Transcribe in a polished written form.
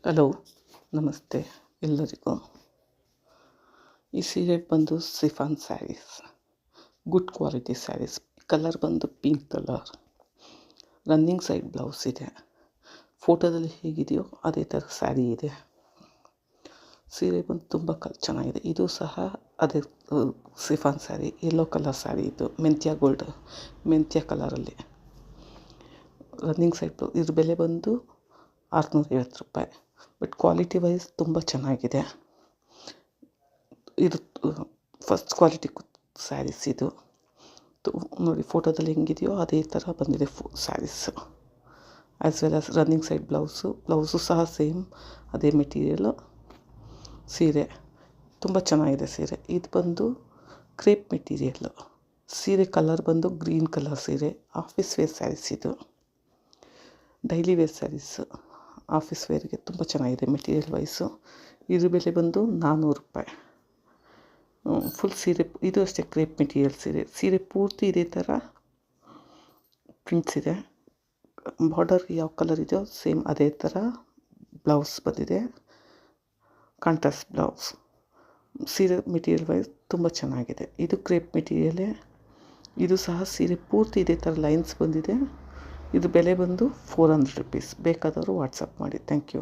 Hello, ನಮಸ್ತೆ ಎಲ್ಲರಿಗೂ. ಈ ಸೀರೆ ಬಂದು chiffon sarees, good quality sarees. Colour ಬಂದು pink colour, running side blouse ಇದೆ. ಫೋಟೋದಲ್ಲಿ ಹೇಗಿದೆಯೋ ಅದೇ ಥರ ಸ್ಯಾರಿ ಇದೆ. ಸೀರೆ ಬಂದು ತುಂಬ ಚೆನ್ನಾಗಿದೆ. ಇದು ಸಹ ಅದೇ chiffon sari, yellow colour sari. ಇದು ಮೆಂತ್ಯ ಕಲರಲ್ಲಿ ರನ್ನಿಂಗ್ ಸೈಡ್ ಬ್ಲೌಸ್. ಇದ್ರ ಬೆಲೆ ಬಂದು 650 ರೂಪಾಯಿ. ಬಟ್ ಕ್ವಾಲಿಟಿ ವೈಸ್ ತುಂಬ ಚೆನ್ನಾಗಿದೆ. ಇದು ಫಸ್ಟ್ ಕ್ವಾಲಿಟಿ ಸ್ಯಾರೀಸ್. ಇದು ನೋಡಿ, ಫೋಟೋದಲ್ಲಿ ಹೆಂಗಿದೆಯೋ ಅದೇ ಥರ ಬಂದಿದೆ saris. As well as running side blouse ಸಹ ಸೇಮ್ ಅದೇ ಮೆಟೀರಿಯಲು. ಸೀರೆ ತುಂಬ ಚೆನ್ನಾಗಿದೆ. ಸೀರೆ ಇದು ಬಂದು ಕ್ರೇಪ್ ಮೆಟೀರಿಯಲ್ಲು. ಸೀರೆ ಕಲರ್ ಬಂದು ಗ್ರೀನ್ ಕಲರ್ ಸೀರೆ. ಆಫೀಸ್ ವೇರ್ ಸ್ಯಾರೀಸ್ ಇದು, ಡೈಲಿ ವೇರ್ ಸ್ಯಾರೀಸು. ಆಫೀಸ್ ವೇರ್ಗೆ ತುಂಬ ಚೆನ್ನಾಗಿದೆ ಮೆಟೀರಿಯಲ್ ವೈಸು. ಇದ್ರ ಬೆಲೆ ಬಂದು 400 ರೂಪಾಯಿ. ಫುಲ್ ಸೀರೆ ಇದು ಅಷ್ಟೇ ಕ್ರೇಪ್ ಮೆಟೀರಿಯಲ್ ಸೀರೆ ಪೂರ್ತಿ ಇದೇ ಥರ ಪ್ರಿಂಟ್ಸ್ ಇದೆ. ಬಾರ್ಡರ್ ಯಾವ ಕಲರ್ ಇದೆಯೋ ಸೇಮ್ ಅದೇ ಥರ ಬ್ಲೌಸ್ ಬಂದಿದೆ, ಕಾಂಟ್ರಾಸ್ಟ್ ಬ್ಲೌಸ್. ಸೀರೆ ಮೆಟೀರಿಯಲ್ ವೈಸ್ ತುಂಬ ಚೆನ್ನಾಗಿದೆ. ಇದು ಕ್ರೇಪ್ ಮೆಟೀರಿಯಲೇ. ಇದು ಸಹ ಸೀರೆ ಪೂರ್ತಿ ಇದೇ ಥರ ಲೈನ್ಸ್ ಬಂದಿದೆ. ಇದು ಬೆಲೆ ಬಂದು 400 ರೂಪೀಸ್. ಬೇಕಾದವರು ವಾಟ್ಸಪ್ ಮಾಡಿ. Thank you.